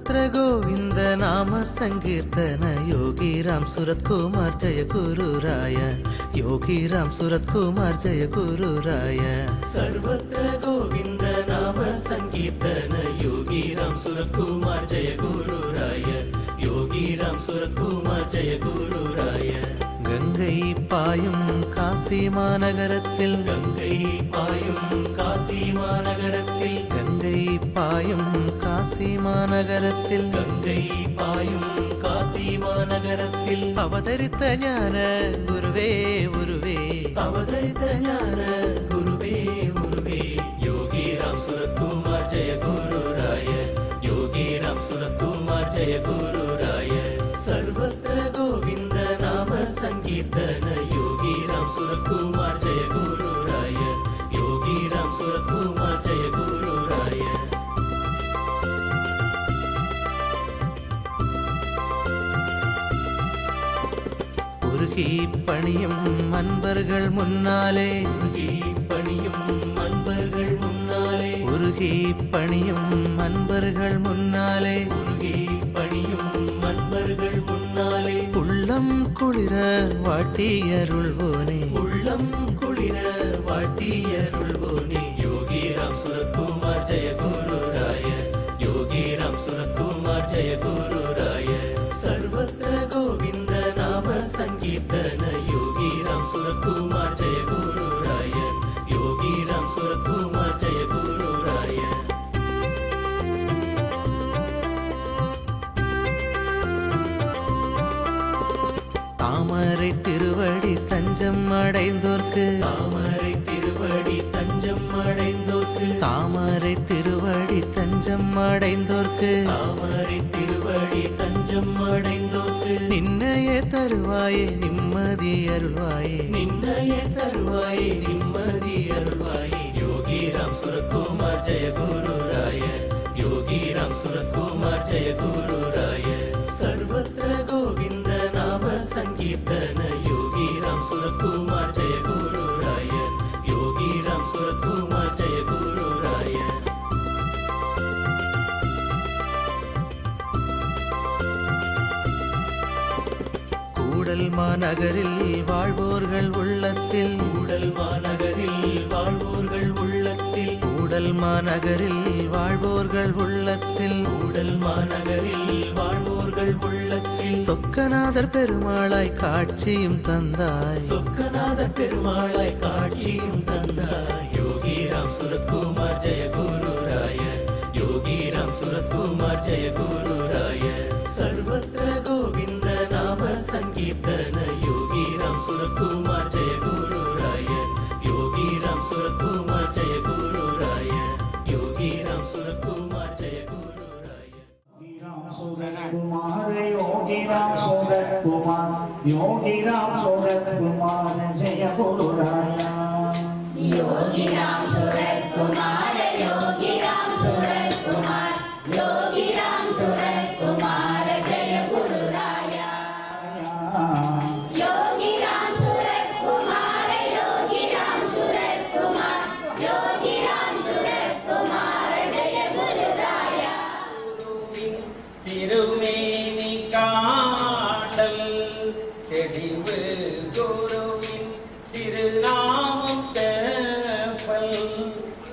सर्वत्र गोविंद नाम संकीर्तन योगी राम सूरत कुमार जय गुरुराय योगी राम सूरत कुमार जय गुरुराय सर्वत्र गोविंद नाम संकीर्तन योगी राम सूरत कुमार जय गुरुराय योगी राम सूरत कुमार जय गुरुराय गंगै पायुम काशी मानगरत्तिल गंगै पायुम काशी मानगरत्तिल गंगै पायुम काशी मानगरत्तिल गंगै पायुम काशी मानगरत्तिल अवतरित ज्ञान गुरुवे गुरुवे अवतरित ज्ञान गुरुवे गुरुवे योगी राम सूरत कुमार जय गुरुराय योगी राम सूरत कुमार जय गुरुराय सर्वत्र गोविंद नाम संकीर्तन योगी राम सूरत कुमार जय गुरुराय योगी राम सूरत कुमार जय गुरुराय உருகி பணியும் அன்பர்கள் முன்னாலே உருகி பணியும் அன்பர்கள் முன்னாலே உருகி பணியும் அன்பர்கள் முன்னாலே உருகி பணியும் அன்பர்கள் முன்னாலே உள்ளம் குளிர வாட்டியருள்வோனே உள்ளம் குளிர வாட்டியருள்வோனே யோகி ராம் सूरत कुमार जय गुरुराय योगी राम सूरत कुमार जय गुरुराय सर्वत्र गोविंद नाम संकीर्तन योगी राम सूरत कुमार जय गुरुराय योगी राम सूरत कुमार जय गुरुराय தாமரை திருவடி தஞ்சம் அடைந்தோர்க்கு தாமரை திருவடி தஞ்சம் அடைந்தோர்க்கு தாமரை திருவடி தஞ்சம் அடைந்தோர்க்கு தாமரை திருவடி தஞ்சம் அடைந்தோர்க்கு நின்னையே தருவாயே நிம்மதி அருள்வாயே நின்னையே தருவாயே நிம்மதி அருள்வாயே யோகி ராம் सूरत कुमार जय गुरुराय योगी राम सूरत कुमार जय गुरुराय सर्वत्र गोविंद नाम संकीर्तन योगी राम सूरत कुमार जय गुरुराय योगी राम सूरत कुमार जय गुरुराय கூடல் மாநகரில் வாழ்வோர்கள் உள்ளத்தில் கூடல் மாநகரில் வாழ்வோர்கள் உள்ளத்தில் கூடல் மாநகரில் வாழ்வோர்கள் உள்ளத்தில் கூடல் மாநகரில் வாழ்வோர்கள் உள்ளத்தில் சொக்கநாதர் பெருமாளாய் காட்சியும் தந்தாய் சொக்கநாதர் பெருமாளாய் காட்சியும் தந்தாய் யோகி ராம் सूरत कुमार जय गुरुराय योगी राम सूरत कुमार जय गुरुराय सर्वत्र गोविंद नाम संकीर्तन योगी राम सूरत कुमार जय गुरुराय योगी राम सूरत कुमार जय गुरुराय योगी राम सूरत कुमार जय गुरुराय राम सूरत कुमार योगी राम सूरत कुमार योगी राम सूरत कुमार जय गुरुराय योगी राम सूरत कुमार योगी राम सूरत कुमार योगी राम सूरत कुमार जय गुरुराय योगी राम सूरत कुमार योगी राम सूरत कुमार योगी राम सूरत कुमार जय गुरुराय திருமேனி காண்டல் தெளிவு குருவின் திருநாமம் செப்பல்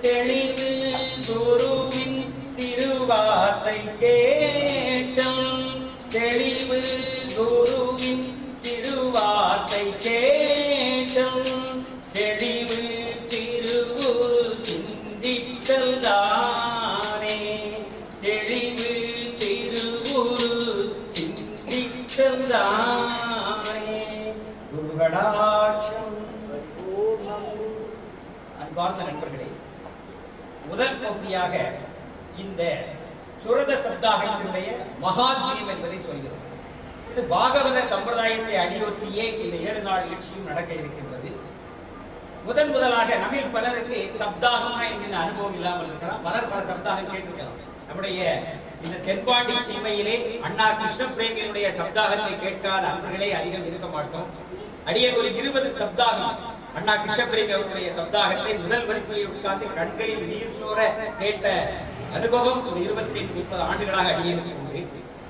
தெளிவு குருவின் திருவார்த்தை கேட்டல் தெளிவு குருவின் திருவார்த்தை கேட்டல் தெளிவு திருகுரு சிந்தித்தல் தானே தெளிவு திருகுரு சிந்தித்தல் தானே குருகடாட்சம் அன்பார்ந்த நண்பர்களே, முதல் பகுதியாக இந்த சுரத சப்தாகத்தினுடைய மகாத்மியம் என்பதை சொல்கிறது. இது பாகவத சம்பிரதாயத்தை அடியொற்றியே இந்த 7 நாள் நிகழ்ச்சியும் நடக்க இருக்கின்றது. முதலாக நம்மில் பலருக்கு சப்தாகமா என்கிற அனுபவம் இல்லாமல் இருக்கலாம். பல சப்தாகம் கேட்டிருக்கலாம். நம்முடைய இந்த தென்பாண்டி சீமையிலே அண்ணா கிருஷ்ண பிரேமியினுடைய சப்தாகத்தை கேட்காத அன்பர்களே அதிகம் இருக்க மாட்டோம். அடியே ஒரு 20 சப்தாகம் அண்ணா கிருஷ்ண பிரேமி அவருடைய சப்தாகத்தை முதல் வரிசையில் உட்கார்ந்து கண்களில் நீர் சோர கேட்ட அனுபவம் ஒரு 25-30 ஆண்டுகளாக அடியேனுக்கு உண்டு.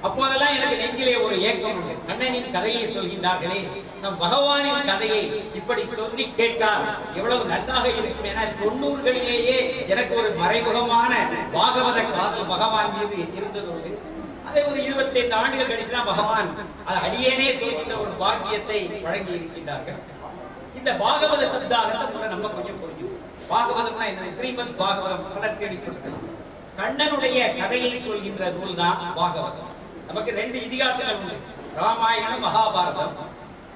அப்போதெல்லாம் எனக்கு நெஞ்சிலே ஒரு ஏக்கம் உண்டு. கண்ணனின் கதையை சொல்கின்றார்களே, நம் பகவானின் கதையை இப்படி சொல்லி கேட்டால் எவ்வளவு நன்றாக இருக்கும் என 90களிலேயே எனக்கு ஒரு மறைமுகமான பாகவத காதல் பகவான் மீது இருந்தது உண்டு. அதை ஒரு 25 ஆண்டுகள் கழிச்சுதான் பகவான் அது அடியேனே சொல்கின்ற ஒரு பாக்கியத்தை வழங்கி இருக்கின்றார்கள். இந்த பாகவத சப்தாகத்தை நம்ம கொஞ்சம் புரியும். பாகவதம்னா என்ன? ஸ்ரீமத் பாகவதம் பலர் கேள்விப்பட்டிருக்கிறோம். கண்ணனுடைய கதையை சொல்கின்ற நூல் தான் பாகவதம். நமக்கு 2 இதிகாசங்கள் உண்டு, ராமாயணம், மகாபாரதம்.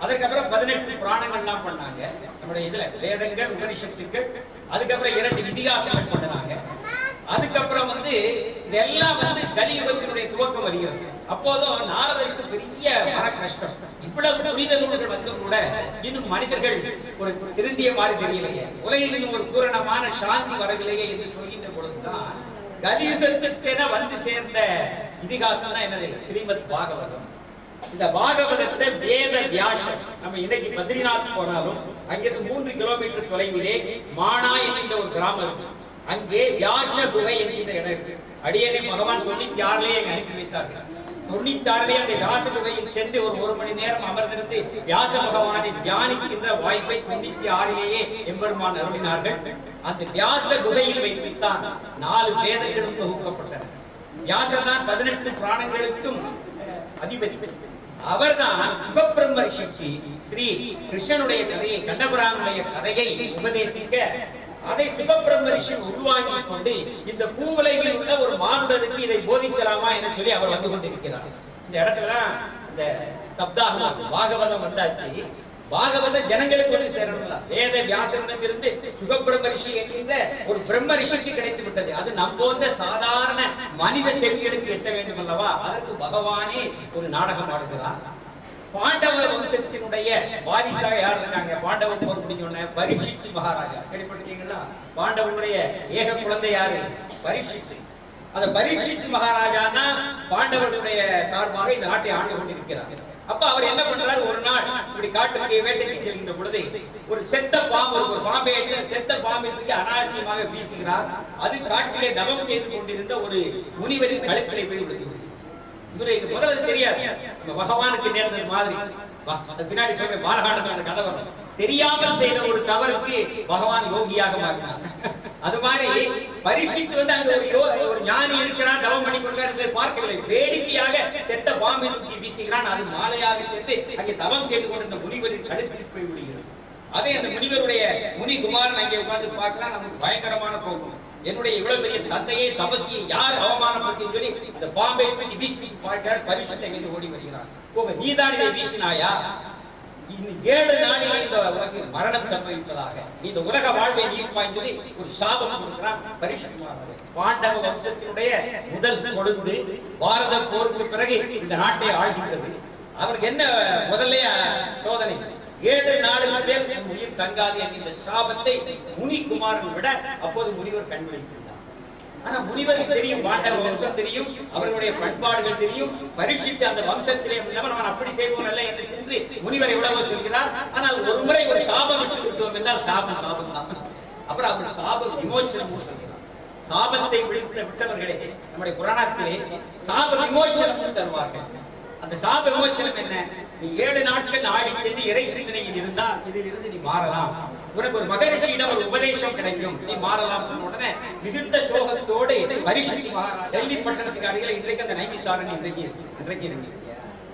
அதுக்கப்புறம் 18 புராணங்கள்லாம் பண்ணாங்க நம்முடைய இதுல, வேதங்கள், உபனிஷத்துக்கள். அதுக்கப்புறம் 2 இதிகாசங்கள் பண்ணாங்க. அதுக்கப்புறம் இதெல்லாம் கலியுகத்தினுடைய துவக்கம் வருகிறது. அப்போதும் நாரதருக்கு பெரிய மன கஷ்டம். இவ்வளவு புனித நூல்கள் வந்தும் கூட இன்னும் மனிதர்கள் ஒரு திருந்திய மாதிரி தெரியலையே, உலகில் இன்னும் ஒரு பூரணமான சாந்தி வரவில்லையே என்று சொல்கின்ற பொழுதுதான் கலியுகத்துக்கென வந்து சேர்ந்த இதிகாசம் தான் என்னது? ஸ்ரீமத் பாகவதம். இந்த பாகவதத்தை வேத வியாசர், நம்ம இன்னைக்கு பத்ரிநாத் போனாலும் அங்கிருந்து 3 கிலோமீட்டர் தொலைவிலே மானா என்கின்ற ஒரு கிராமம் இருக்கு. அங்கே வியாச குகை என்கின்ற இடம் இருக்கு. அடியேனை பகவான் 96லேயே அனுப்பி வைத்தார்கள். 96லேயே அந்த வியாச குகையில் சென்று ஒரு மணி நேரம் அமர்ந்திருந்து வியாச பகவானை தியானிக்கின்ற வாய்ப்பை 96லேயே எம்பெருமான் அருளினார்கள். அந்த வியாச குகையில் வைத்துத்தான் 4 வேதங்களும் தொகுக்கப்பட்டன. வியாசர் தான் 18 புராணங்களுக்கும் அதிபதி. அவர்தான் சுகபிரம்ம ரிஷிக்கு ஸ்ரீ கிருஷ்ணனுடைய கதையை, கண்டபுரானுடைய கதையை உபதேசிக்க அதை சுகபிரம்ம ரிஷி உருவாக்கி கொண்டு இந்த பூவுலகில் உள்ள ஒரு மானுடருக்கு இதை போதிக்கலாமா என சொல்லி அவர் வந்து கொண்டிருக்கிறார். இந்த இடத்துல இந்த சப்தாகம் பாகவதம் வந்தாச்சு. பாகவத ஜனங்களுக்கு வந்து சேரணும்ல. வேத வியாசனிடம் இருந்து சுகபிரம்ம ரிஷி என்கின்ற ஒரு பிரம்ம ரிஷிக்கு கிடைத்து விட்டது. அது நம் போன்ற சாதாரண மனித செவிகளுக்கு எட்ட வேண்டும் அல்லவா? அதற்கு பகவானே ஒரு நாடகம் ஆடுகிறார். பாண்டவ வம்சத்தினுடைய வாரிசாக யார் இருக்காங்க? பாண்டவ போர் முடிஞ்சோடனே பரீட்சித் மகாராஜா, கேள்விப்பட்டிருக்கீங்களா? பாண்டவனுடைய ஏக குழந்தை யாரு? பரீட்சித். அந்த பரீட்சித் மகாராஜானா பாண்டவனுடைய சார்பாக இந்த நாட்டை ஆண்டு கொண்டிருக்கிறார். அப்ப அவர் என்ன பண்றாரு? ஒரு நாள் இப்படி காட்டுக்கு வேட்டைக்கு செல்கின்ற பொழுது ஒரு செத்த பாம்பு, ஒரு பாம்பை செத்த பாம்பை தூக்கி அனாவசியமாக வீசுகிறார். அது காட்டிலே தவம் செய்து கொண்டிருந்த ஒரு முனிவரின் கழுத்திலே போய் விழுகிறது. இவருக்கு முதல்ல தெரியாது, பகவானுக்கு நேர்ந்தது மாதிரி. பின்னாடி சொல்ற பாலகாண்டமான கதை வரும். தெரியாமல் செய்த ஒரு தவறுக்கு பகவான் யோகியாக மாறினார். அது மாதிரி பரீட்சித்து அங்க ஒரு ஞானி இருக்கிறான், தவம் பண்ணி கொண்டு பார்க்கவில்லை. வேடிக்கையாக செத்த பாம்பை தூக்கி வீசுகிறான். அது மாலையாக சென்று அங்கே தவம் செய்து கொண்டிருந்த முனிவரின் கழுத்தில் போய் விடுகிறது. அதே அந்த முனிவருடைய முனி குமாரன் அங்கே உட்கார்ந்து பார்க்கலாம். நமக்கு பயங்கரமான கோபம். என்னுடைய இவ்வளவு பெரிய தந்தையை, தபசியை யார் அவமானப்படுத்தி சொல்லி அந்த பாம்பை போய் வீசி பார்க்கிறார். பரீட்சித்தை மீது ஓடி வருகிறான். நீதான் இதை வீசினாயா? 7 நாளிலே இந்த உனக்கு மரணம் சம்பவிப்பதாக, இந்த உலக வாழ்வை நீப்பாய் சொல்லி ஒரு சாபம் கொடுக்கிறான் பரீட்சித். பாண்டவ வம்சத்தினுடைய முதல் கொழுந்து பாரத போருக்கு பிறகு இந்த நாட்டை ஆழ்கின்றது. அவருக்கு என்ன முதல்ல சோதனை? 7 நாளுக்கு உயிர் தங்காது என்கின்ற சாபத்தை முனிகுமாரன் விட அப்போது முனிவர் கண்டுபிடித்தார். ஆனா முனிவருக்கு தெரியும், பாண்டவ வம்சம் தெரியும், அவர்களுடைய பண்பாடுகள் தெரியும். பரீட்சித்து அந்த வம்சத்திலே அவன் அப்படி செய்வோம் அல்ல என்று சென்று முனிவர் எவ்வளவு சொல்கிறார். ஆனால் ஒரு முறை ஒரு சாபம் விட்டு விட்டோம் என்றால் சாபம் தான். அப்புறம் அவர் சாப விமோச்சனம் சொல்கிறார். சாபத்தை விட்டவர்களே நம்முடைய புராணத்திலே சாப விமோச்சனம் தருவார்கள். அந்த சாப விமோச்சனம் என்ன? நீ 7 நாட்கள் ஆடி சென்று இறை சிந்தனையில் இருந்தால் இதிலிருந்து நீ மாறலாம். உனக்கு ஒரு மகரிஷியிடம் ஒரு உபதேசம் கிடைக்கும், நீ மாறலாம். உடனே மிகுந்த சோகத்தோடு பரீட்சித் டெல்லி பட்டணத்துக்கு அருகில் இன்றைக்கு அந்த நைமிசாரணி இன்றைக்கு இருக்கு.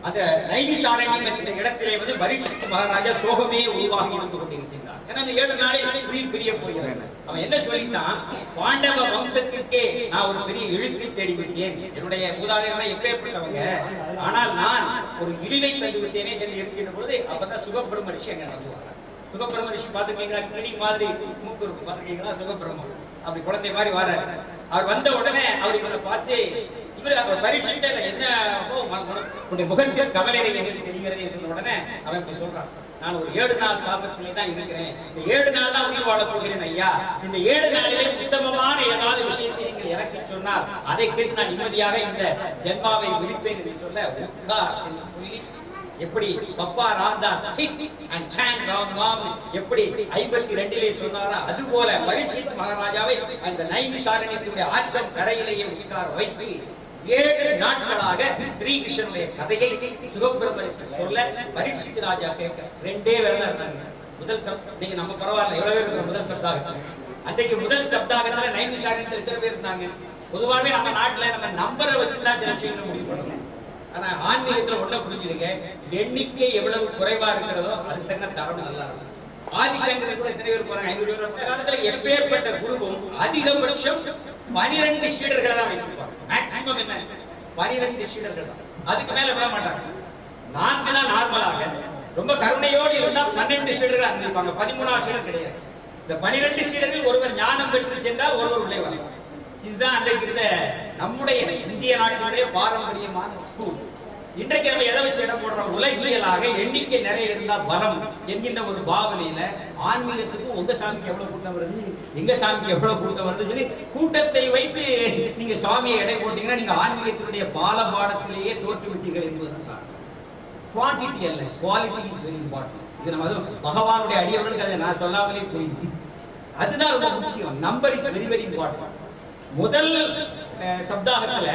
அந்த நைமிசாரண்யம் என்ற இடத்திலே பரீட்சித் மகாராஜா சோகமே உருவாகி இருந்து கொண்டிருக்கின்றார். ஏன்னா 7 நாளில் உயிர் பிரிய போகிறார். அவன் என்ன சொல்லிட்டான்? பாண்டவ வம்சத்திற்கே நான் ஒரு பெரிய இழுத்தை தேடிவிட்டேன். என்னுடைய மூதாதையர்கள் எப்பேற்பட்டவங்க, ஆனால் நான் ஒரு இழிவை தந்து விட்டேனே என்று இருக்கின்ற பொழுது அப்பதான் சுகபிரம்ம ரிஷி அங்க நடந்துவாங்க. சுகபிரம்ம ரிஷி பாத்துக்கீங்களா? கிளி மாதிரி மூக்கு இருக்கு பாத்துக்கீங்களா? சுகபிரம்மம் அப்படி குழந்தை மாதிரி வர அவர் வந்த உடனே அவர் இவரை பார்த்து பரீட்சித்த என்ன முகத்தில் கவலை தெரிகிறது சொன்ன உடனே அவன் இப்படி சொல்றான், நான் ஒரு 7 நாள் சாபத்திலே தான் இருக்கிறேன். இந்த 7 நாள் தான் உயிர் வாழப் போகிறேன் ஐயா. இந்த 7 நாளிலே உத்தமமான ஏதாவது விஷயத்தை நீங்கள் எனக்கு சொன்னால் அதை கேட்டு நான் நிம்மதியாக இந்த ஜென்மாவை விழிப்பேன் என்று சொல்ல உட்கார் என்று சொல்லி எப்படி பப்பா ராம்தாஸ் சிட் அண்ட் சாண்ட் ராம் ராம் எப்படி 52 சொன்னாரா, அது போல பரீட்சித் மகாராஜாவை அந்த நைமிசாரண்யத்தினுடைய ஆற்றம் கரையிலேயே உட்கார வைத்து 7 நாட்களாக ஸ்ரீகிருஷ்ணனுடைய கதையை சுகபிரமணியர் சொல்ல பரீட்சித் ராஜா கேட்க 2 பேர் தான் இருந்தாங்க. முதல் நீங்க நம்ம பரவாயில்ல எவ்வளவு பேர் இருக்கிற முதல் சப்தாகம் அன்றைக்கு முதல் சப்தாகத்துல நைமிசாரண்யத்தில் எத்தனை பேர் இருந்தாங்க? பொதுவாகவே நம்ம நாட்டுல நம்ம நம்பரை வச்சுதான் சில விஷயங்களை முடிவு பண்ணணும். ஆனா ஆன்மீகத்துல ஒண்ண புரிஞ்சுடுங்க, எண்ணிக்கை எவ்வளவு குறைவா இருக்கிறதோ அதுக்கு தக்க தரம் நல்லா இருக்கும். ஆதிசங்கர் கூட எத்தனை பேர் போறாங்க? 500 பேர். அந்த காலத்துல எப்பேற்பட்ட குருவும் அதிகபட்சம் 12 சீடர்களை தான் வைத்திருப்பாங்க. மேக்ஸிமம் என்ன 12 சீடர்கள் தான், அதுக்கு மேல விட மாட்டாங்க. 4 தான் நார்மலாக. ரொம்ப கருணையோடு இருந்தா 12 சீடர்கள் அங்கிருப்பாங்க. 13ஆவது சீடர் கிடையாது. இந்த 12 சீடர்கள் ஒருவர் ஞானம் பெற்று சென்றால் ஒருவர் உள்ளே வரலாம். இதுதான் அன்றைக்கு இருந்த நம்முடைய இந்திய நாட்டினுடைய பாரம்பரியமான ஸ்கூல். இன்றைக்கு நம்ம எதை வச்சு இடம் போடுறோம்? உலகியலாக எண்ணிக்கை நிறைய இருந்தா பலம் என்கின்ற ஒரு பாவனையில ஆன்மீகத்துக்கு உங்க சாமிக்கு எவ்வளவு கூட்டம் வருது, எங்க சாமிக்கு எவ்வளவு கூட்டம் வருது சொல்லி கூட்டத்தை வைத்து நீங்க சுவாமியை எடை போட்டீங்கன்னா நீங்க ஆன்மீகத்தினுடைய பாலபாடத்திலேயே தோற்று விட்டீர்கள் என்பதுதான். குவான்டிட்டி அல்ல, குவாலிட்டி இஸ் வெரி இம்பார்ட்டன்ட். இது நம்ம பகவானுடைய அடியவர்களுக்கு அதை நான் சொல்லாமலே புரியுது. அதுதான் ரொம்ப முக்கியம். Number is very very important. முதல் சப்தாகத்துல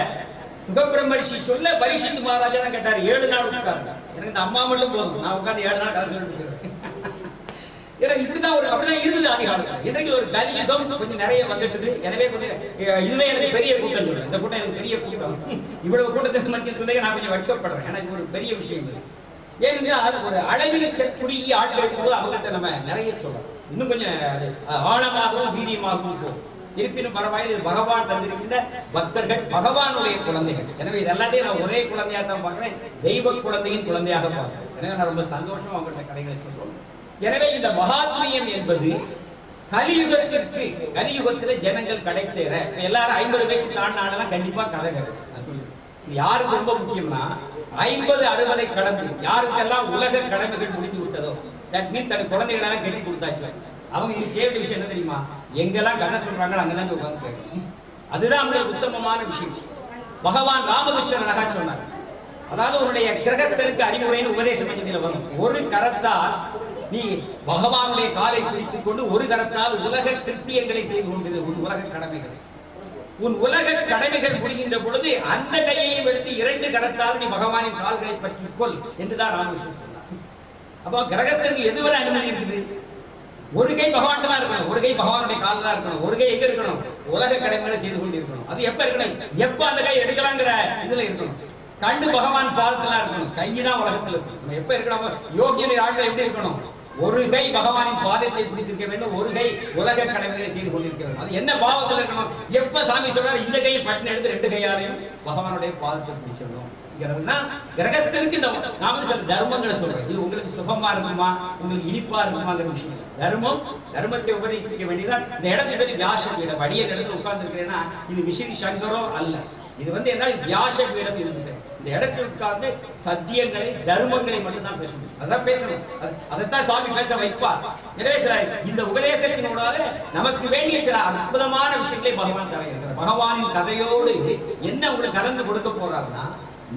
சுகபிரமரிஷி சொல்ல பரீட்சித் மகாராஜா தான் கேட்டாரு. 7 நாள் உட்கார்ந்து எனக்கு இந்த அம்மா மட்டும் போதும், நான் உட்கார்ந்து 7 நாள் கதை சொல்லிட்டு இப்படிதான் ஒரு அப்படிதான் இருந்தது ஆதி காலத்துல. இன்றைக்கு ஒரு கலியுகம் கொஞ்சம் நிறைய வந்துட்டு, எனவே கொஞ்சம் இதுவே எனக்கு பெரிய கூட்டம் சொல்றேன். இந்த கூட்டம் எனக்கு பெரிய கூட்டம். இவ்வளவு கூட்டத்தில் மத்திய நான் கொஞ்சம் வெட்கப்படுறேன். ஏன்னா இது ஒரு பெரிய விஷயம். ஏனென்றால் ஒரு அளவில் குறுகிய ஆட்கள் இருக்கும்போது அவங்கள்ட்ட நம்ம நிறைய சொல்லலாம். இன்னும் கொஞ்சம் ஆழமாகவும் வீரியமாகவும் போகும். இருப்பினும் பரவாயில்லை, பகவான் தந்திருக்கின்ற பக்தர்கள் பகவானுடைய குழந்தைகள். எனவே இதெல்லாத்தையும் நான் ஒரே குழந்தையாக தான் பார்க்கிறேன், தெய்வ குழந்தையின் குழந்தையாக பார்க்கிறேன். எனவே நான் ரொம்ப சந்தோஷம் அவங்கள்ட்ட கதைகளை சொல்றோம். எனவே இந்த மகாத்மியம் என்பது கலியுகத்திற்கு, கலியுகத்துல ஜனங்கள் கடை தேர எல்லாரும் 50 வயசு தாண்டினாலும் கண்டிப்பா கதை யாருக்கு ரொம்ப முக்கியம்னா 50-60 கடந்து யாருக்கெல்லாம் உலக கடமைகள் முடித்து விட்டதோ, தட் மீன் தன் குழந்தைகளெல்லாம் கட்டி கொடுத்தாச்சு. அவங்க இது செய்ய விஷயம் என்ன தெரியுமா? எங்கெல்லாம் கதை சொல்றாங்களோ அங்கதான் உட்கார்ந்து கேட்கணும். அதுதான் அவங்களுக்கு உத்தமமான விஷயம். பகவான் ராமகிருஷ்ணன் அழகா சொன்னார். அதாவது உன்னுடைய கிரகஸ்தருக்கு அறிவுரைன்னு உபதேச பஞ்சத்தில் வரும். ஒரு கரத்தால் நீ பகவானுடைய காலை பிடித்துக் கொண்டு ஒரு கரத்தால் உலக கிருத்தியங்களை செய்து கொண்டிரு, உன் உலக கடமைகள். உன் உலக கடமைகள் முடிகின்ற பொழுது அந்த கையையும் எடுத்து 2 கரத்தால் நீ பகவானின் கால்களை பற்றிக் கொள் என்றுதான் ராமகிருஷ்ணன் சொன்னார். அப்போ கிரகஸ்தருக்கு எதுவரை அனுமதி இருக்குது? ஒரு கை பகவான் தான் இருக்கணும், ஒரு கை பகவானுடைய கால் தான் இருக்கணும், ஒரு கை எங்க இருக்கணும்? உலக கடமைகளை செய்து கொண்டு இருக்கணும். அது எப்ப இருக்கணும்? எப்ப அந்த கை எடுக்கலாங்கிற இதுல இருக்கணும். கண்டு பகவான் பாதத்துல இருக்கணும், கைதான் உலகத்துல இருக்கணும். எப்ப இருக்கணும்? யோகியனுடைய ஆட்கள் எப்படி இருக்கணும்? ஒரு கை பகவானின் பாதத்தை பிடித்திருக்க வேண்டும், ஒரு கை உலக கடமைகளை செய்து கொண்டிருக்க வேண்டும். அது என்ன பாவத்தில் இருக்கணும்? எப்ப சாமி சொல்றாரு இந்த கையை பட்டின எடுத்து 2 கையாலையும் பகவானுடைய பாதத்தை பிடிச்சிடணும். கிரகஸ்தருக்கு இந்த நாம சில தர்மங்களை சொல்றேன். இது உங்களுக்கு சுகமா இருக்குமா, உங்களுக்கு இனிப்பா இருக்குமாங்கிற விஷயம். தர்மத்தை உபதேசிக்க வேண்டியதான். இந்த இடத்துல வியாச பீடம் அடிய இடத்துல உட்கார்ந்து இருக்கிறேன்னா இது விசிறி சங்கரோ அல்ல. இது என்ன வியாச பீடம் இருந்தது. இந்த இடத்துல உட்கார்ந்து சத்தியங்களை தர்மங்களை மட்டும் தான் பேசணும். அதான் பேசணும். அதைத்தான் சுவாமி பேச வைப்பார். எனவே சில இந்த உபதேசத்தினோட நமக்கு வேண்டிய சில அற்புதமான விஷயங்களை பகவான் தர பகவானின் கதையோடு என்ன உங்களுக்கு கலந்து கொடுக்க போறாருன்னா,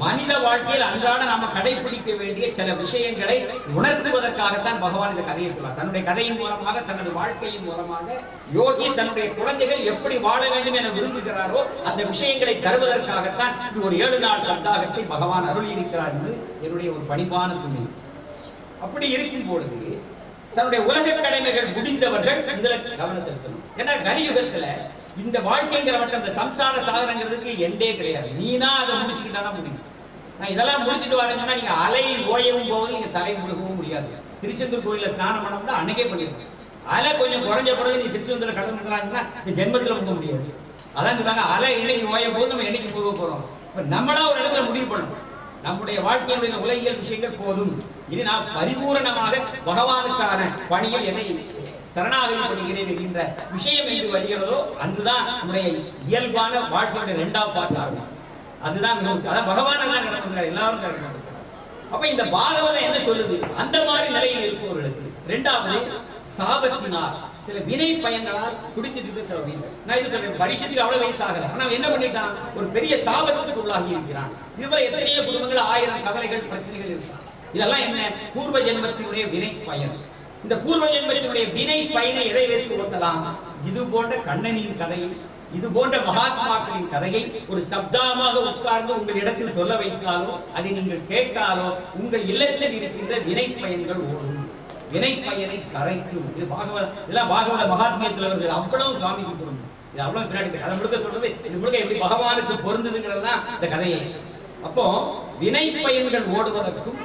மனித வாழ்க்கையில் அன்றாட நாம கடைபிடிக்க வேண்டிய சில விஷயங்களை உணர்த்துவதற்காகத்தான் பகவான் இந்த கதையை சொல்றார். தன்னுடைய கதையின் மூலமாக, தன்னுடைய வாழ்க்கையின் மூலமாக யோகி தன்னுடைய குழந்தைகள் எப்படி வாழ வேண்டும் என விரும்புகிறாரோ அந்த விஷயங்களை தருவதற்காகத்தான் இது ஒரு 7 நாள் சப்தாகத்தை பகவான் அருளி இருக்கிறார் என்று என்னுடைய ஒரு பணிவான துணை. அப்படி இருக்கும் பொழுது தன்னுடைய உலக கடமைகள் முடிந்தவர்கள் இதுல கவனம் செலுத்தணும். ஏன்னா கலியுகத்துல இந்த வாழ்க்கைங்கிற மட்டும் இந்த சம்சார சாகரங்கிறதுக்கு எண்டே கிடையாது. நீனா அதை முடிச்சுக்கிட்டாதான் முடியும். நான் இதெல்லாம் முடிச்சுட்டு வரேங்கன்னா நீங்க அலை ஓயவும் போவது, நீங்க தலை முழுகவும் முடியாது. திருச்செந்தூர் கோயில ஸ்நானம் பண்ணா அன்னைக்கே பண்ணிருக்கேன். அலை கொஞ்சம் குறைஞ்ச பிறகு நீ திருச்செந்தூர்ல கடந்து பண்ணலாங்கன்னா இந்த ஜென்மத்துல முக முடியாது. அதான் சொல்றாங்க, அலை இன்னைக்கு ஓய போது நம்ம என்னைக்கு போக போறோம். நம்மளா ஒரு இடத்துல முடிவு பண்ணணும். நம்முடைய வாழ்க்கையுடைய உலகியல் விஷயங்கள் போதும், இனி நான் பரிபூரணமாக பகவானுக்கான பணியில் என்னை சரணாகதிப்படுகிறேன் என்கின்ற விஷயம் என்று வருகிறதோ அன்றுதான் நம்முடைய இயல்பான வாழ்க்கையுடைய 2வது பார்ட் ஆகும். அதுதான் பகவான் தான் நடக்கிறார், எல்லாரும் நடக்கிறார். அப்ப இந்த பாகவதம் என்ன சொல்லுது? அந்த மாதிரி நிலையில் இருப்பவர்களுக்கு 2வது சாபத்தினார் சில வினை பயன்களால் குடிச்சிட்டு சில நான் இது சொல்றேன். பரிசுக்கு அவ்வளவு வயசு ஆகல, ஆனா என்ன பண்ணிட்டான்? ஒரு பெரிய சாபத்துக்கு உள்ளாகி இருக்கிறான். இதுவரை எத்தனையோ குடும்பங்கள் 1000 கவலைகள் பிரச்சனைகள் இருக்கான். இதெல்லாம் என்ன? பூர்வ ஜென்மத்தினுடைய வினை பயன். இந்த பூர்வ ஜென்மத்தினுடைய வினை பயனை எதை வைத்து ஓட்டலாம்? இது போன்ற கண்ணனின் கதையை, இது போன்ற மகாத்மாக்களின் கதையை ஒரு சப்தாமாக உட்கார்ந்து உங்கள் இடத்தில் சொல்ல வைத்தாலோ, அதை நீங்கள் கேட்டாலோ, உங்கள் இல்லத்தில் இருக்கின்ற வினை பயன்கள் ஓடும். வினை பயனை கரைக்கும். இது இதெல்லாம் பாகவத மகாத்மியத்தில் வருது. அவ்வளவு சுவாமிக்கு பொருந்தும். இது அவ்வளவு பின்னாடி கதை முழுக்க சொல்றது. இது முழுக்க எப்படி பகவானுக்கு பொருந்ததுங்கிறது தான் இந்த கதையை. அப்போ வினை பயன்கள் ஓடுவதற்கும்,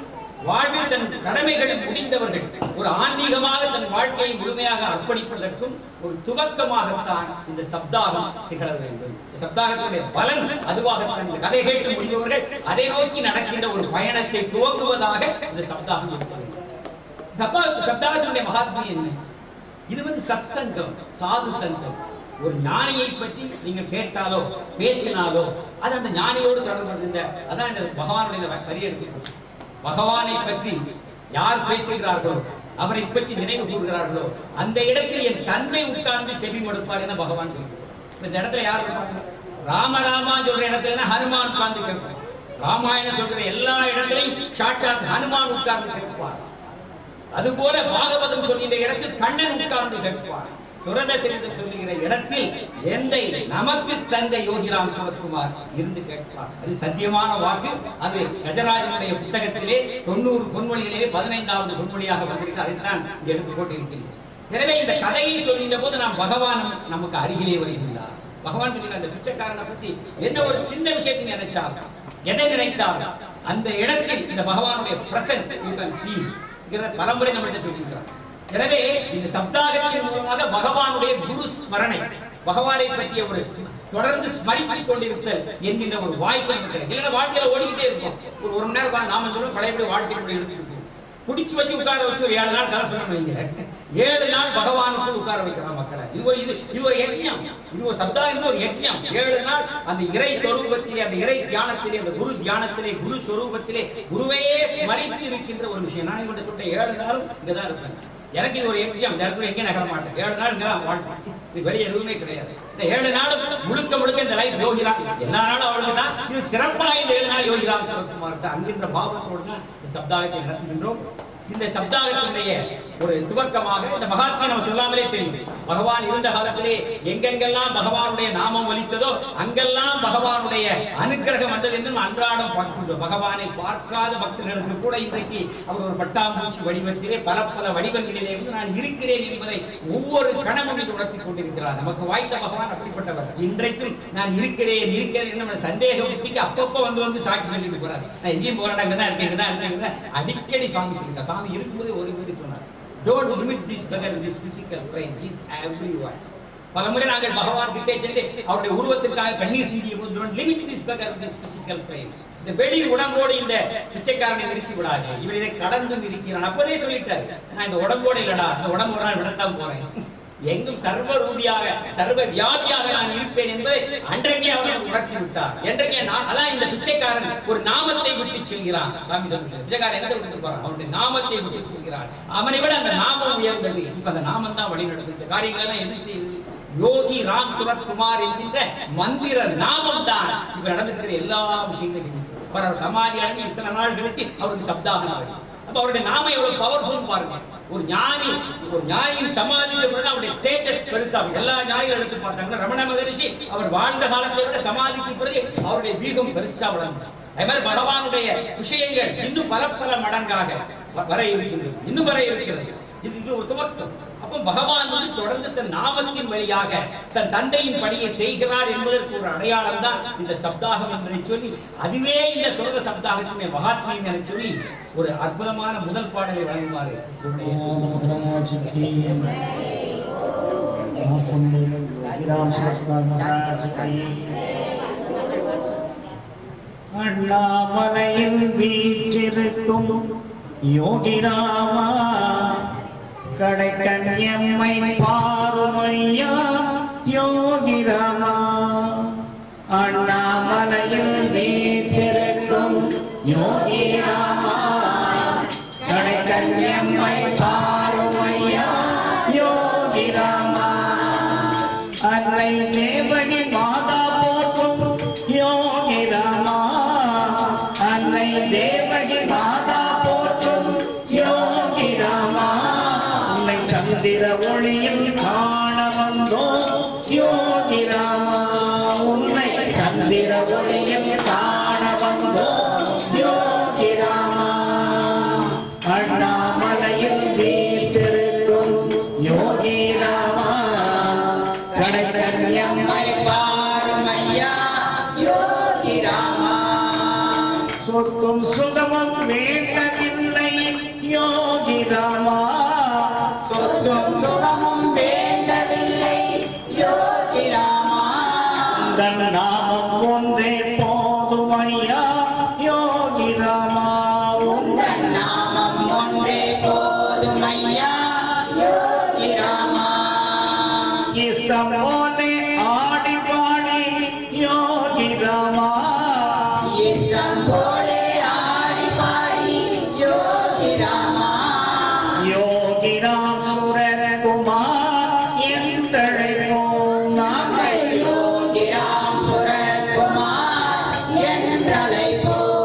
வாழ்வில் தன் கடமைகளை முடிந்தவர்கள் ஒரு ஆன்மீகமாக தன் வாழ்க்கையை முழுமையாக அர்ப்பணிப்பதற்கும் ஒரு துவக்கமாகத்தான் இந்த சப்தாகம் திகழ வேண்டும். சப்தாகத்தினுடைய பலன் அதுவாகத்தான். இந்த கதை கேட்டு முடிந்தவர்கள் அதை நோக்கி நடக்கின்ற ஒரு பயணத்தை துவங்குவதாக இந்த சப்தாகம் இருக்கிறது. சப்தாகத்தினுடைய மகாத்மியம் என்ன? இது சத் சங்கம், சாது சங்கம். ஒரு ஞானியை பற்றி நீங்க கேட்டாலோ பேசினாலோ அது அந்த ஞானியோடு தொடர்பு. அதான் இந்த பகவானுடைய வரி எடுத்து, பகவானை பற்றி யார் பேசுகிறார்களோ, அவரை பற்றி நினைவு கூறுகிறார்களோ, அந்த இடத்தில் என் தந்தை உட்கார்ந்து செவி கொடுப்பார் என பகவான் சொல்கிறார். இந்த இடத்துல யார் இருப்பாங்க? ராமராமா சொல்ற இடத்துல ஹனுமான் உட்கார்ந்து கேட்பார். ராமாயணம் சொல்ற எல்லா இடத்திலையும் சாட்சாத் ஹனுமான் உட்கார்ந்து கேட்பார். அதுபோல பாகவதம் சொல்கின்ற இடத்தில் கண்ணன் உட்கார்ந்து கேட்பார். சுரத சரிதம் சொல்லுகிற இடத்தில் எந்தை நமக்கு தந்தை யோகிராம் சுரத்குமார் இருந்து கேட்பார். அது சத்தியமான வாக்கு. அது கஜராஜனுடைய புத்தகத்திலே 90 பொன்மொழிகளிலே 15வது பொன்மொழியாக வந்திருக்கு. அதைத்தான் இங்கே எடுத்து போட்டிருக்கிறேன். எனவே இந்த கதையை சொல்கின்ற போது நாம் பகவான் நமக்கு அருகிலே வருகின்றார். பகவான் சொல்லுகிற அந்த பிச்சைக்காரனை பற்றி என்ன ஒரு சின்ன விஷயத்தை நினைச்சாங்க, எதை நினைத்தார்கள், அந்த இடத்தில் இந்த பகவானுடைய பிரசன்ஸ் பலமுறை நம்மகிட்ட சொல்லியிருக்கிறார். எனவே இந்த சப்தாகத்தின் மூலமாக பகவானுடைய குரு ஸ்மரணை, பகவானை பற்றிய ஒரு தொடர்ந்து ஸ்மரித்துக் கொண்டிருத்தல் என்கின்ற ஒரு வாய்ப்பு இருக்கிறது. இல்லைன்னா வாழ்க்கையில ஓடிக்கிட்டே இருக்கும். ஒரு மணி நேரம் நாம சொல்லுவோம் பழையபடி வாழ்க்கையினுடைய எடுத்துருக்கு பிடிச்சு வச்சு உட்கார வச்சு ஒரு 7 நாள் கதை சொல்லுவீங்க. 7 நாள் பகவானுக்கு உட்கார வைக்கிறான் மக்களை. இது ஒரு யஜ்ஞம். இது ஒரு சப்தாகம், ஒரு யஜ்ஞம். 7 நாள் அந்த இறை சொரூபத்திலே, அந்த இறை தியானத்திலே, அந்த குரு தியானத்திலே, குரு சொரூபத்திலே குருவையே ஸ்மரித்து இருக்கின்ற ஒரு விஷயம். நான் இவங்க சொல்ற 7 நாளும் இங்கதான் இருப்பேன். எனக்கு இது ஒரு எக்ஸாம். எங்கே நகர மாட்டேன். 7 நாள் இங்கதான் வாழ்க்கை. இது வெளியே எதுவுமே கிடையாது. இந்த 7 நாள் முழுக்க இந்த லைஃப் யோகிராம். எல்லா நாளும் அவளுக்கு தான். இது சிறப்பாக இந்த 7 நாள் யோகிராம் சுரத்குமார் அங்கின்ற பாவத்தோடு தான் இந்த சப்தாகத்தை நடத்துகின்றோம். இந்த சப்தாகத்தினுடைய ஒரு துவக்கமாக இந்த மகாத்மா நம்ம சொல்லாமலே தெரியும். பகவான் இருந்த காலத்திலே எங்கெங்கெல்லாம் பகவானுடைய நாமம் ஒலித்ததோ அங்கெல்லாம் பகவானுடைய அனுக்கிரகம் வந்தது என்று அன்றாடம் பார்க்கின்றோம். பகவானை பார்க்காத பக்தர்களுக்கு கூட இன்றைக்கு அவர் ஒரு பட்டாம்பூச்சி வடிவத்திலே பல வடிவங்களிலே இருந்து நான் இருக்கிறேன் என்பதை ஒவ்வொரு கணமும் உணர்த்திக் கொண்டிருக்கிறார். நமக்கு வாய்த்த பகவான் அப்படிப்பட்டவர். இன்றைக்கும் நான் இருக்கிறேன் என்று சந்தேகம் புத்திக்கு அப்பப்போ வந்து சாட்சி சொல்லிட்டு போறார். நான் எங்கேயும் போறேன், இங்கதான் இருக்கேன், அடிக்கடி சாமி சொல்லியிருக்கார். சாமி இருக்கும்போது ஒரு வீடு சொன்னார், don't limit this beggar with this physical frame, he is everywhere. பலமுறை நாங்கள் பகவான் கிட்டே சென்று அவருடைய உருவத்திற்காக கண்ணீர் சிந்தியும் போது don't limit this beggar with this physical frame. இந்த வெளி உடம்போடு இந்த பிச்சைக்காரனை நிறுத்தி விடாது, இவர் இதை கடந்து இருக்கிறான். அப்பவே சொல்லிட்டாரு, நான் இந்த உடம்போடு இல்லடா, இந்த உடம்பு ஒரு நாள் விடத்தான் போறேன், எங்கும் சர்வ ரூபியாக சர்வ வியாதியாக நான் இருப்பேன் என்பதை அன்றைக்கே அவர் உணர்த்தி விட்டார். என்றைக்கே அதான் இந்த பிச்சைக்காரன் ஒரு நாமத்தை விட்டு செல்கிறான். பிச்சைக்காரன் என்ன விட்டு போறான்? அவனுடைய நாமத்தை விட்டு செல்கிறான். அவனை விட அந்த நாமம் உயர்ந்தது. இப்ப அந்த நாமம் தான் வழி நடத்துகிற காரியங்கள் எல்லாம் எது செய்யுது? யோகி ராம் சுரத்குமார் என்கின்ற மந்திர நாமம் தான் இப்ப நடந்துக்கிற எல்லா விஷயங்களும். சமாதி அடைஞ்சு இத்தனை நாள் கழிச்சு அவருக்கு சப்தாகம். அப்ப அவருடைய நாமம் எவ்வளவு பவர்ஃபுல் பாருங்க. ஒரு ஞானியின் சமாதியில அவருடைய தேஜஸ் பெருசா. எல்லா ஞானிகள் எடுத்து பார்த்தாங்க. ரமண மகரிஷி அவர் வாழ்ந்த காலத்தை விட சமாதிக்கு பிறகு அவருடைய வீகம் பெருசா வளர்ந்துச்சு. அதே மாதிரி பகவானுடைய விஷயங்கள் இன்னும் பல மடங்காக வர இருக்கிறது, இன்னும் வர இருக்கிறது. இது ஒரு துவக்கம். அப்ப பகவான் தொடர்ந்து தன் நாமத்தின் வழியாக தன் தந்தையின் பணியை செய்கிறார் என்பதற்கு ஒரு அடையாளம் தான் இந்த சப்தாகம் என்பதை சொல்லி, அதுவே இந்த சுரத சப்தாகத்தின் மகாத்மியம் என சொல்லி ஒரு அற்புதமான முதல் பாடலை வழங்குமாறு அண்ணாமலையில் வீற்றிருக்கும் யோகிராமா, கடைக்கண்யம்மை பாருமையா யோகிராமா. அண்ணாமலையில் வீற்றிருக்கும் யோகிராமா, கடைக்கண்யம்மை பாருமையா யோகிராமா. அன்னை தேவகி மாதா போற்றும் யோகிராமா, அன்னை தேவகி மாதா போற்றும் சொத்தும் சுகமும் வேண்டவில்லை யோகி ராமா சொத்தும் சுகமும் வேண்டவில்லை யோகி ராமா தன் நாமம் ஒன்றே போதும் ஐயா யோகி ராமா உந்தன் நாமம் ஒன்றே போதும் ஐயா யோகி ராமா இஷ்டம் போலே ஆடி பாடி யோகி ராமா இஷ்டம் போலே ஆடி பாடி யோகி ராமா யோகி ராம் சுரகுமார் என்றழைப்போம் நாங்கள் யோகி ராம் சுரகுமார் என்றழைப்போம்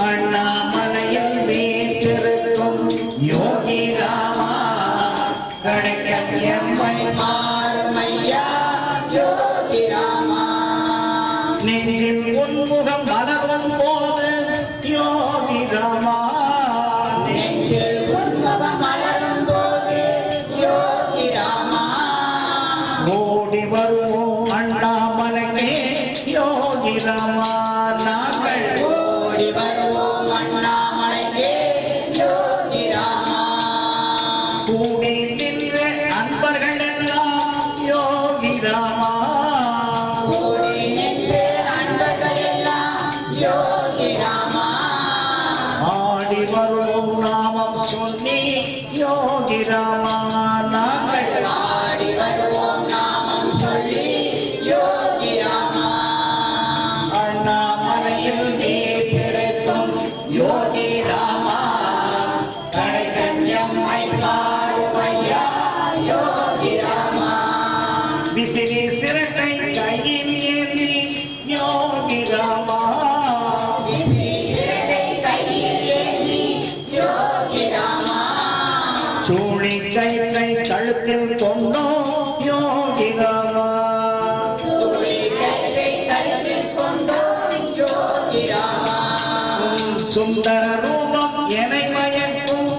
அண்ணாமலையில் வீற்றிருக்கும் யோகி ராமா கிடைக்கும் எம்மை மாறுமையா யோகி ராமா நெஞ்சில் உன்முகம் மலரும் போது யோகி ராமா நெஞ்சில் உன்முகம் மலரும் போது யோகி ராமா ஓடி வருவோம் அண்ணாமலையே யோகி ராமா நாங்கள் ஓடி வருவோம் அண்ணாமலைக்கே யோகி ராமா கூடி நின்ற அன்பர்கள் எல்லாம் யோகி ராமா கூடி நின்று அன்பர்கள் எல்லாம் யோகி ராமா ஆடி வருவோம் நாமம் சொல்லி யோகி ராமா நாங்கள் ஆடி வருவோம் நாமம் சொல்லி யோகி ராமா அண்ணாமலையில் வீற்றிருக்கும் யோகி ராமா கடைக்கண் எம்மை பாருமையா யோகி ராமா விசிறி சிரட்டை கையில் ஏந்தி யோகி ராமா இரட்டை கையில் ஏந்தி யோகி ராமா சூழி கைத்தை கழுத்தில் கொண்டோ யோகி ராமா சூழி கையை கருத்தில் கொண்டோ யோகி ராமா சுந்தர ரூபம் எனை மயக்கும்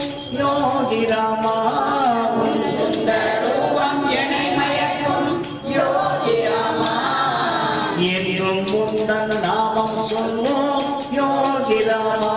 யோகி ராமா சுந்தர ரூபம் என்னை மயக்கும் யோகி ராமா என்றும் முந்தன் நாமம் சொல்வோம் யோகி ராமா